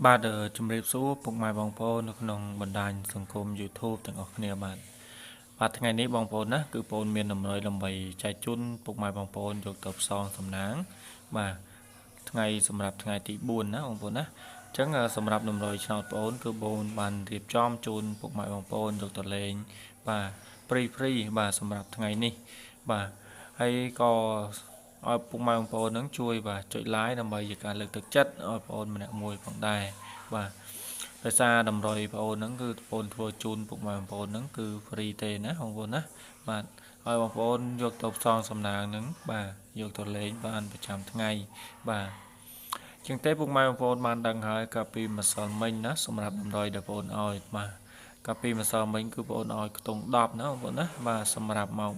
បាទជំរាបសួរពុកម៉ែបងប្អូននៅក្នុងបណ្ដាញសង្គម YouTube ទាំងអស់គ្នាបាទថ្ងៃនេះបងប្អូនណាគឺបងមានតម្រុយដើម្បីចែកជូនពុកម៉ែបងប្អូនយកទៅផ្សងសំណាងបាទថ្ងៃសម្រាប់ថ្ងៃទី4ណាបងប្អូនណាអញ្ចឹងសម្រាប់តម្រុយឆ្នោតបងប្អូនគឺបងបានរៀបចំជូនពុកម៉ែបងប្អូនយកទៅលេងបាទព្រីបាទសម្រាប់ថ្ងៃនេះបាទហើយក៏ឲ្យពុកម៉ែបងប្អូននឹងជួយបាទចុច like ដើម្បីជាការលើកទឹកចិត្តឲ្យបងប្អូនម្នាក់មួយផងដែរបាទដោយសារតម្រុយបងប្អូនហ្នឹងគឺបងប្អូនធ្វើជូនពុកម៉ែបងប្អូនហ្នឹងគឺ free ទេណាបងប្អូនណាបាទឲ្យបងប្អូនយកទៅផ្សងសំណាងហ្នឹងបាទយកទៅលេងបានប្រចាំថ្ងៃបាទជាងទេពុកម៉ែបងប្អូនបានដឹងហើយកាលពីម្សិលមិញណាសម្រាប់តម្រុយដែលបងប្អូនឲ្យបាទកាលពីម្សិលមិញគឺបងប្អូនឲ្យខ្ទង់10ណាបងប្អូនណាបាទសម្រាប់ម៉ោង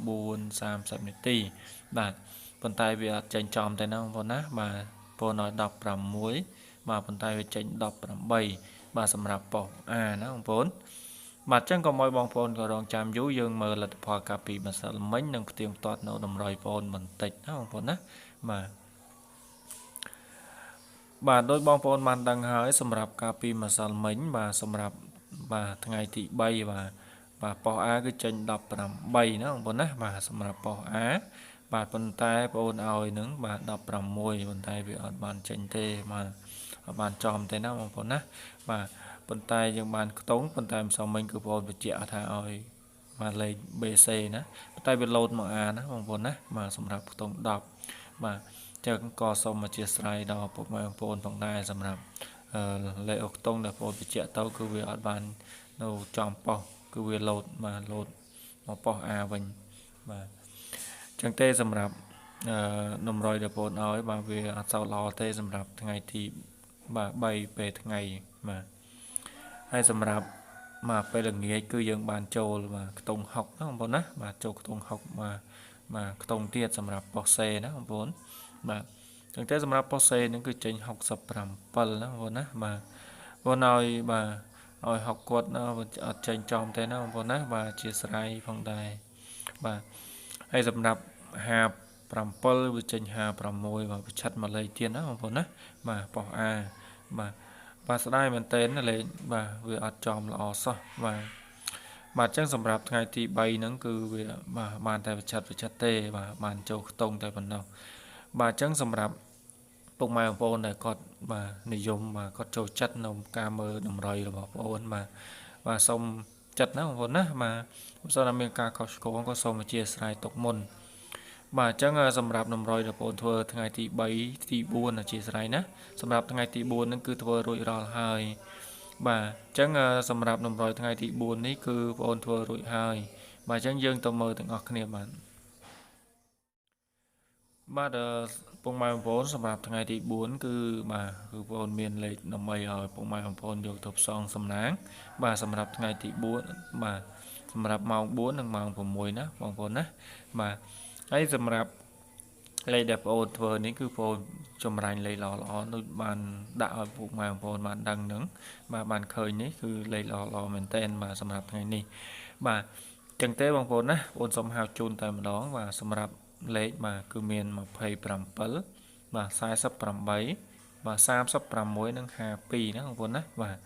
4:30 នាទីបាទប៉ុន្តែវាអត់ចេញចំទេណាបងប្អូនណាបាទបងឲ្យ16បាទប៉ុន្តែវាចេញ18បាទសម្រាប់ប៉ុស A ណាបងប្អូនបាទអញ្ចឹងក៏មកបងប្អូនក៏រងចាំយូរយើងមើលលទ្ធផលកាលពីម្សិលមិញនិងផ្ទៀងផ្ទាត់នៅតម្រុយបងប្អូនបន្តិចណាបងប្អូនណាបាទដោយបងប្អូនបានដឹងហើយសម្រាប់កាលពីម្សិលមិញបាទសម្រាប់បាទថ្ងៃទី3បាទប៉ុស A គឺចេញ18ណាបងប្អូនណាបាទសម្រាប់ប៉ុស A បាទប៉ុន្តែបងប្អូនឲ្យនឹងបាទ16ប៉ុន្តែវាអត់បានចេញទេបាទអត់បានចំទេណាបងប្អូនណាបាទប៉ុន្តែយើងបានខ្ទង់ប៉ុន្តែម្សិលមិញគឺបងប្អូនបញ្ជាក់ថាឲ្យបាទលេខ BC ណាប៉ុន្តែវាលោតមក A ណាបងប្អូនណាបាទសម្រាប់ខ្ទង់10បាទចឹងក៏សូមអធិស្ឋានដល់ពុកម៉ែបងប្អូនផងដែរសម្រាប់លេខខ្ទង់ដែលបងប្អូនបញ្ជាក់ទៅគឺវាអត់បាននៅចំប៉ុសគឺវាលោតមកប៉ុស A វិញបាទចឹងទេសម្រាប់តម្រុយដែលបងប្អូនឲ្យបាទវាអត់សូវល្អទេសម្រាប់ថ្ងៃទីបាទ3ពេលថ្ងៃបាទហើយសម្រាប់ពេលល្ងាចគឺយើងបានចូលបាទខ្ទង់60ណាបងប្អូនណាបាទចូលខ្ទង់60បាទខ្ទង់ទៀតសម្រាប់ប៉ុស C ណាបងប្អូនបាទចឹងតែសម្រាប់ប៉ុស C ហ្នឹងគឺចេញ67ណាបងប្អូនណាបាទបងឲ្យបាទឲ្យ60គាត់អត់ចេញចំទេណាបងប្អូនណាបាទជាស្រ័យផងដែរបាទហើយសម្រាប់57វាចេញ56បាទប្រឆិតមកលេខទៀតណាបងប្អូនណាបាទប៉ុស A បាទស្ដាយមែនតើលេខបាទវាអត់ចំល្អសោះបាទអញ្ចឹងសម្រាប់ថ្ងៃទី3ហ្នឹងគឺវាបាទបានតែប្រឆិតទេបាទបានចូលខ្ទង់តែប៉ុណ្ណោះបាទអញ្ចឹងសម្រាប់ពុកម៉ែបងប្អូនដែលគាត់បាទនិយមបាទគាត់ចូលចិត្តនៅការមើលតម្រុយរបស់បងប្អូនបាទសូមចិត្តណាបងប្អូនណាបាទបើសិនតែមានការខុសឆ្គងក៏សូមអធិស្ឋានទុកមុនបាទអញ្ចឹងសម្រាប់តម្រុយរបស់បងប្អូនធ្វើថ្ងៃទី3ទី4អធិស្ឋានណាសម្រាប់ថ្ងៃទី4ហ្នឹងគឺធ្វើរួចរាល់ហើយបាទអញ្ចឹងសម្រាប់តម្រុយថ្ងៃទី4នេះគឺបងប្អូនធ្វើរួចហើយបាទអញ្ចឹងយើងទៅមើលទាំងអស់គ្នាបាទពុកម៉ែបងប្អូនសម្រាប់ថ្ងៃទី4គឺបាទគឺបងប្អូនមានលេខដើម្បីឲ្យពុកម៉ែបងប្អូនយកទៅផ្សងសំណាងបាទសម្រាប់ថ្ងៃទី4បាទសម្រាប់ម៉ោង4និងម៉ោង6ណាបងប្អូនណាបាទហើយសម្រាប់លេខដែលបងប្អូនធ្វើនេះគឺបងប្អូនចម្រាញ់លេខល្អដូចបានដាក់ឲ្យពុកម៉ែបងប្អូនបានដឹងហ្នឹងបាទបានឃើញនេះគឺលេខល្អមែនតើបាទសម្រាប់ថ្ងៃនេះបាទអញ្ចឹងទេបងប្អូនណាបងប្អូនសូមហៅជូនតែម្ដងបាទសម្រាប់លេខបាទគឺមាន27បាទ48បាទ36និង52ណាបងប្អូនណាបាទ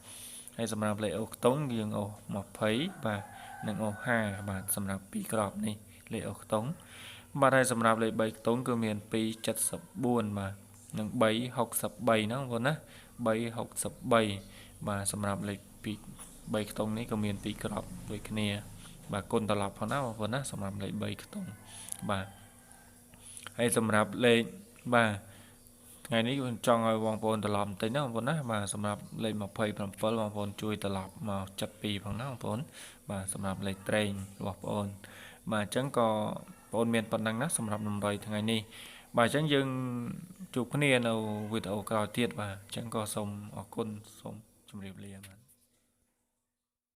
ហើយសម្រាប់លេខអូសខ្ទង់យើងអូស20បាទនិងអូស50បាទសម្រាប់2ក្របនេះលេខអូសខ្ទង់បាទហើយសម្រាប់លេខ3ខ្ទង់គឺមាន274បាទនិង363ណាបងប្អូនណា363បាទសម្រាប់លេខ3ខ្ទង់នេះក៏មាន2ក្របដូចគ្នាបាទគុណត្រឡប់ផងណាបងប្អូនណាសម្រាប់លេខ3ខ្ទង់បាទហើយសម្រាប់លេខបាទថ្ងៃនេះខ្ញុំចង់ឲ្យបងប្អូនត្រឡប់បន្តិចណាបងប្អូនណាបាទសម្រាប់លេខ27បងប្អូនជួយត្រឡប់មក72ផងណាបងប្អូនបាទសម្រាប់លេខត្រេងរបស់បងប្អូនបាទអញ្ចឹងក៏បងប្អូនមានប៉ុណ្ណឹងណាសម្រាប់តម្រុយថ្ងៃនេះបាទអញ្ចឹងយើងជួបគ្នានៅវីដេអូក្រោយទៀតបាទអញ្ចឹងក៏សូមអរគុណសូមជម្រាបលាបាទ